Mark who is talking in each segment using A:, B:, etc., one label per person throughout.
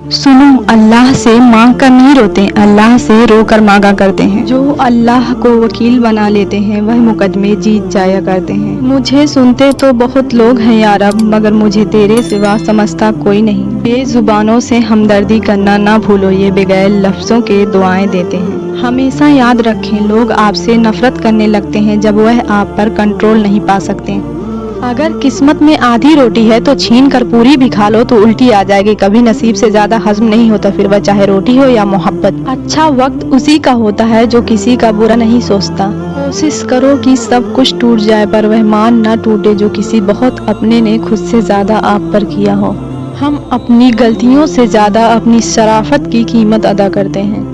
A: सुनो, अल्लाह से मांग कर नहीं रोते, अल्लाह से रो कर मांगा करते हैं। जो अल्लाह को वकील बना लेते हैं वह मुकदमे जीत जाया करते हैं। मुझे सुनते तो बहुत लोग हैं या रब, मगर मुझे तेरे सिवा समझता कोई नहीं। बेजुबानों से हमदर्दी करना ना भूलो, ये बगैर लफ्ज़ों के दुआएं देते हैं। हमेशा याद रखें, लोग आपसे नफरत करने लगते हैं जब वह आप पर कंट्रोल नहीं पा सकते। अगर किस्मत में आधी रोटी है तो छीन कर पूरी भी खा लो तो उल्टी आ जाएगी। कभी नसीब से ज्यादा हजम नहीं होता, फिर वह चाहे रोटी हो या मोहब्बत। अच्छा वक्त उसी का होता है जो किसी का बुरा नहीं सोचता। कोशिश करो कि सब कुछ टूट जाए पर वह मान ना टूटे जो किसी बहुत अपने ने खुद से ज्यादा आप पर किया हो। हम अपनी गलतियों से ज्यादा अपनी शराफत की कीमत अदा करते हैं।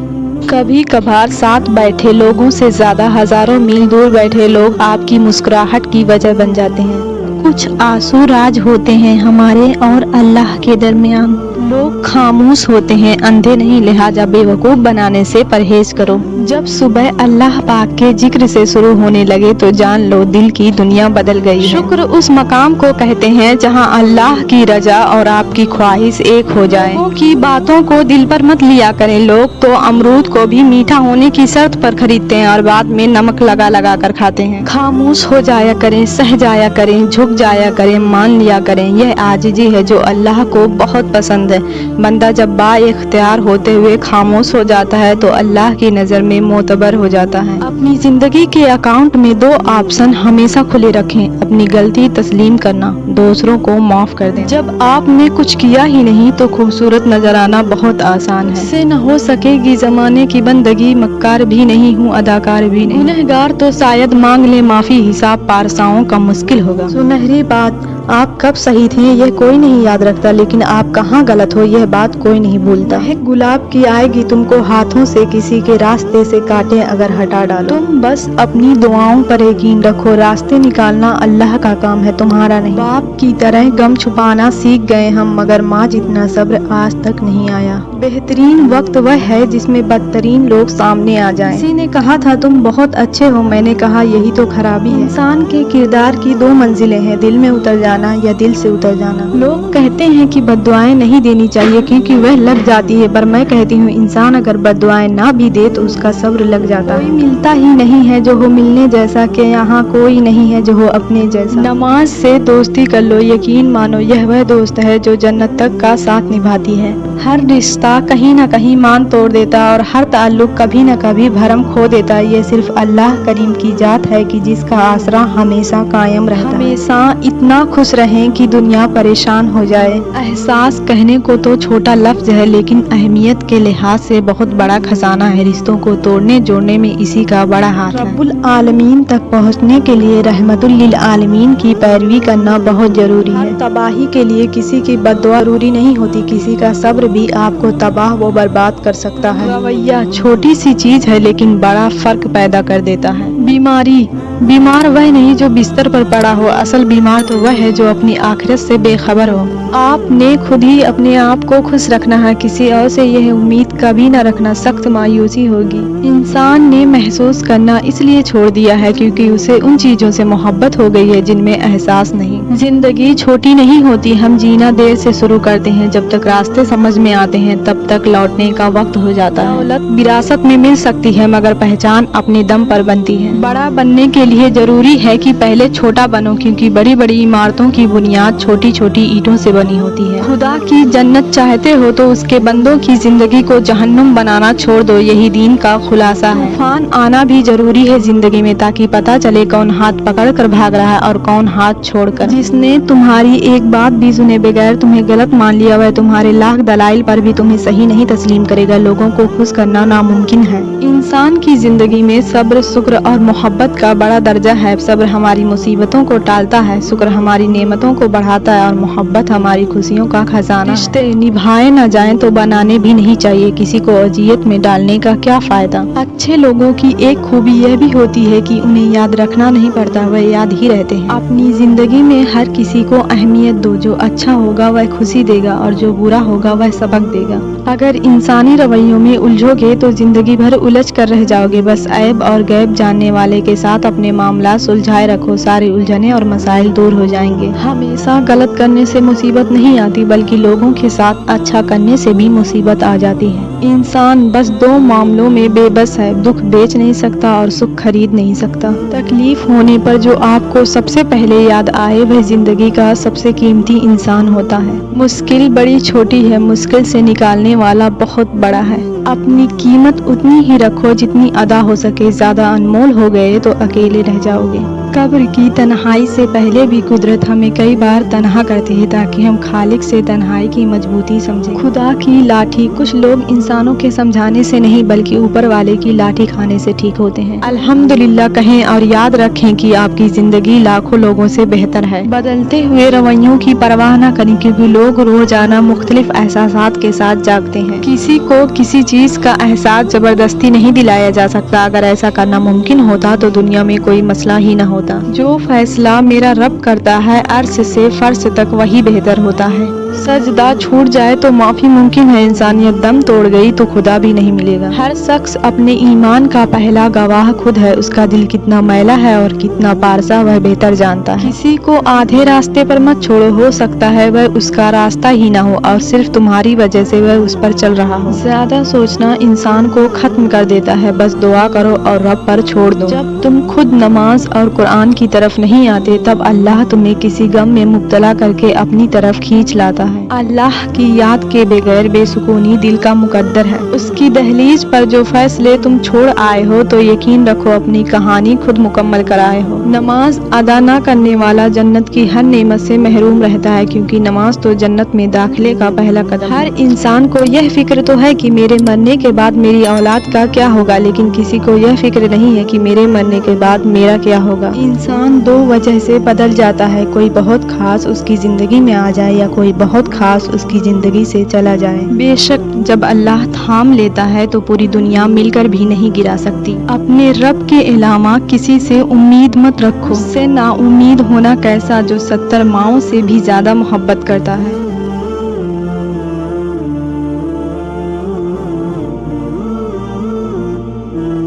A: कभी कभार साथ बैठे लोगों से ज्यादा हजारों मील दूर बैठे लोग आपकी मुस्कुराहट की वजह बन जाते हैं। कुछ आंसू राज होते हैं हमारे और अल्लाह के दरमियान। लोग खामोश होते हैं, अंधे नहीं, लिहाजा बेवकूफ बनाने से परहेज करो। जब सुबह अल्लाह पाक के जिक्र से शुरू होने लगे तो जान लो दिल की दुनिया बदल गई है। शुक्र उस मकाम को कहते हैं जहां अल्लाह की रजा और आपकी ख्वाहिश एक हो जाए। लोगों की बातों को दिल पर मत लिया करें। लोग तो अमरूद को भी मीठा होने की शर्त पर खरीदते हैं और बाद में नमक लगा लगा कर खाते हैं। खामोश हो जाया करें, सह जाया करें, झुक जाया करें, मान लिया करें। यह आजिज़ी है जो अल्लाह को बहुत पसंद है। बंदा जब बाइख्तियार होते हुए खामोश हो जाता है तो अल्लाह की नज़र में मोतबर हो जाता है। अपनी जिंदगी के अकाउंट में 2 ऑप्शन हमेशा खुले रखें, अपनी गलती तस्लीम करना, दूसरों को माफ कर दें। जब आपने कुछ किया ही नहीं तो खूबसूरत नजर आना बहुत आसान है। इससे न हो सकेगी जमाने की बंदगी, मक्कार भी नहीं हूँ, अदाकार भी नहीं। गुनहगार तो शायद मांग ले माफी, हिसाब पारसाओं का मुश्किल होगा। सुनहरी बात, आप कब सही थे यह कोई नहीं याद रखता, लेकिन आप कहाँ गलत हो यह बात कोई नहीं भूलता। एक गुलाब की आएगी तुमको हाथों से, किसी के रास्ते से कांटे अगर हटा डालो। तुम बस अपनी दुआओं पर यकीन रखो, रास्ते निकालना अल्लाह का काम है, तुम्हारा नहीं। बाप की तरह गम छुपाना सीख गए हम, मगर माँ जितना सब्र आज तक नहीं आया। बेहतरीन वक्त वह है जिसमें बदतरीन लोग सामने आ जाएं। किसी ने कहा था तुम बहुत अच्छे हो, मैंने कहा यही तो खराबी है। इंसान के किरदार की 2 मंजिलें हैं, दिल में उतर जाना या दिल से उतर जाना। लोग कहते हैं कि बद्दुआएं नहीं देनी चाहिए क्योंकि वह लग जाती है, पर मैं कहती हूँ इंसान अगर बद्दुआएं ना भी दे तो उसका सब्र लग जाता है। कोई मिलता ही नहीं है जो हो मिलने जैसा, कि यहाँ कोई नहीं है जो हो अपने जैसा। नमाज से दोस्ती कर लो, यकीन मानो यह वह दोस्त है जो जन्नत तक का साथ निभाती है। हर रिश्ता कहीं न कहीं मान तोड़ देता और हर ताल्लुक कभी न कभी भरम खो देता। ये सिर्फ अल्लाह करीम की जात है कि जिसका आसरा हमेशा कायम रहता है। हमेशा इतना खुश रहें कि दुनिया परेशान हो जाए। एहसास कहने को तो छोटा लफ्ज है लेकिन अहमियत के लिहाज से बहुत बड़ा खजाना है। रिश्तों को तोड़ने जोड़ने में इसी का बड़ा हाथ है। रब्बुल आलमीन तक पहुँचने के लिए रहमतुल लिल आलमीन की पैरवी करना बहुत जरूरी है। तबाही के लिए किसी की बद्दुआ जरूरी नहीं होती, किसी का सब्र भी आपको तबाह व बर्बाद कर सकता है। रवैया छोटी सी चीज है लेकिन बड़ा फर्क पैदा कर देता है। बीमारी, बीमार वह नहीं जो बिस्तर पर पड़ा हो, असल बीमार तो वह है जो अपनी आखिरत से बेखबर हो। आपने खुद ही अपने आप को खुश रखना है, किसी और से यह उम्मीद कभी न रखना, सख्त मायूसी होगी। इंसान ने महसूस करना इसलिए छोड़ दिया है क्योंकि उसे उन चीजों से मोहब्बत हो गई है जिनमें एहसास नहीं। जिंदगी छोटी नहीं होती, हम जीना देर से शुरू करते हैं, जब तक रास्ते समझ में आते हैं तब तक लौटने का वक्त हो जाता है। दौलत विरासत में मिल सकती है मगर पहचान अपने दम पर बनती है। बड़ा बनने के लिए जरूरी है कि पहले छोटा बनो, क्योंकि बड़ी बड़ी इमारतों की बुनियाद छोटी छोटी ईंटों से बनी होती है। खुदा की जन्नत चाहते हो तो उसके बंदों की जिंदगी को जहन्नुम बनाना छोड़ दो, यही दीन का खुलासा है। तूफान आना भी जरूरी है जिंदगी में, ताकि पता चले कौन हाथ पकड़ कर भाग रहा है और कौन हाथ छोड़कर। जिसने तुम्हारी एक बात भी सुने बगैर तुम्हें गलत मान लिया, वह तुम्हारे लाख दलाइल पर भी तुम्हें सही नहीं तस्लीम करेगा। लोगों को खुश करना नामुमकिन है। इंसान की जिंदगी में सब्र, शुक्र और मोहब्बत का बड़ा दर्जा है। सब्र हमारी मुसीबतों को टालता है, शुक्र हमारी नेमतों को बढ़ाता है और मोहब्बत हमारी खुशियों का खजाना। रिश्ते निभाए न जाएं तो बनाने भी नहीं चाहिए, किसी को अजियत में डालने का क्या फायदा। अच्छे लोगों की एक खूबी यह भी होती है कि उन्हें याद रखना नहीं पड़ता, वह याद ही रहते हैं। अपनी जिंदगी में हर किसी को अहमियत दो, जो अच्छा होगा वह खुशी देगा और जो बुरा होगा वह सबक देगा। अगर इंसानी रवैयों में उलझोगे तो जिंदगी भर उलझ कर रह जाओगे। बस ऐब और गैब जानने والے کے ساتھ اپنے معاملات سلجھائے رکھو، ساری الجھنیں اور مسائل دور ہو جائیں گے۔ ہمیشہ غلط کرنے سے مصیبت نہیں آتی، بلکہ لوگوں کے ساتھ اچھا کرنے سے بھی مصیبت آ جاتی ہے۔ انسان بس دو معاملوں میں بے بس ہے، دکھ بیچ نہیں سکتا اور سکھ خرید نہیں سکتا۔ تکلیف ہونے پر جو آپ کو سب سے پہلے یاد آئے وہ زندگی کا سب سے قیمتی انسان ہوتا ہے۔ مشکل بڑی چھوٹی ہے، مشکل سے نکالنے والا بہت بڑا ہے۔ اپنی قیمت اتنی ہی رکھو جتنی ادا ہو سکے، زیادہ انمول ہو گئے تو اکیلے رہ جاؤ گے۔ قبر کی تنہائی سے پہلے بھی قدرت ہمیں کئی بار تنہا کرتی ہے تاکہ ہم خالق سے تنہائی کی مضبوطی سمجھیں۔ خدا کی لاٹھی کچھ لوگ انسانوں کے سمجھانے سے نہیں بلکہ اوپر والے کی لاٹھی کھانے سے ٹھیک ہوتے ہیں۔ الحمدللہ کہیں اور یاد رکھیں کہ آپ کی زندگی لاکھوں لوگوں سے بہتر ہے۔ بدلتے ہوئے رویوں کی پرواہ نہ کریں کیونکہ لوگ روزانہ مختلف احساسات کے ساتھ جاگتے ہیں۔ کسی کو کسی چیز کا احساس زبردستی نہیں دلایا جا سکتا، اگر ایسا کرنا ممکن ہوتا تو دنیا میں کوئی مسئلہ ہی نہ ہوتا۔ جو فیصلہ میرا رب کرتا ہے عرش سے فرش تک وہی بہتر ہوتا ہے۔ سجدہ چھوٹ جائے تو معافی ممکن ہے، انسانیت دم توڑ گئی تو خدا بھی نہیں ملے گا۔ ہر شخص اپنے ایمان کا پہلا گواہ خود ہے، اس کا دل کتنا میلا ہے اور کتنا پارسا وہ بہتر جانتا ہے۔ کسی کو آدھے راستے پر مت چھوڑو، ہو سکتا ہے وہ اس کا راستہ ہی نہ ہو اور صرف تمہاری وجہ سے وہ اس پر چل رہا ہو۔ زیادہ سوچنا انسان کو ختم کر دیتا ہے، بس دعا کرو اور رب پر چھوڑ دو۔ جب تم خود نماز اور قرآن کی طرف نہیں آتے تب اللہ تمہیں کسی غم میں مبتلا کر کے اپنی طرف کھینچ لاتا ہے۔ اللہ کی یاد کے بغیر بے سکونی دل کا مقدر ہے۔ اس کی دہلیز پر جو فیصلے تم چھوڑ آئے ہو تو یقین رکھو اپنی کہانی خود مکمل کر آئے ہو۔ نماز ادا نہ کرنے والا جنت کی ہر نعمت سے محروم رہتا ہے کیونکہ نماز تو جنت میں داخلے کا پہلا قدم ہے۔ ہر انسان کو یہ فکر تو ہے کہ میرے مرنے کے بعد میری اولاد کا کیا ہوگا، لیکن کسی کو یہ فکر نہیں ہے کہ میرے مرنے کے بعد میرا کیا ہوگا۔ انسان دو وجہ سے بدل جاتا ہے، کوئی بہت خاص اس کی زندگی میں آ جائے یا کوئی بہت خاص اس کی زندگی سے چلا جائے۔ بے شک جب اللہ تھام لیتا ہے تو پوری دنیا مل کر بھی نہیں گرا سکتی۔ اپنے رب کے علاوہ کسی سے امید مت رکھو، اس سے نا امید ہونا کیسا جو 70 ماؤں سے بھی زیادہ محبت کرتا ہے۔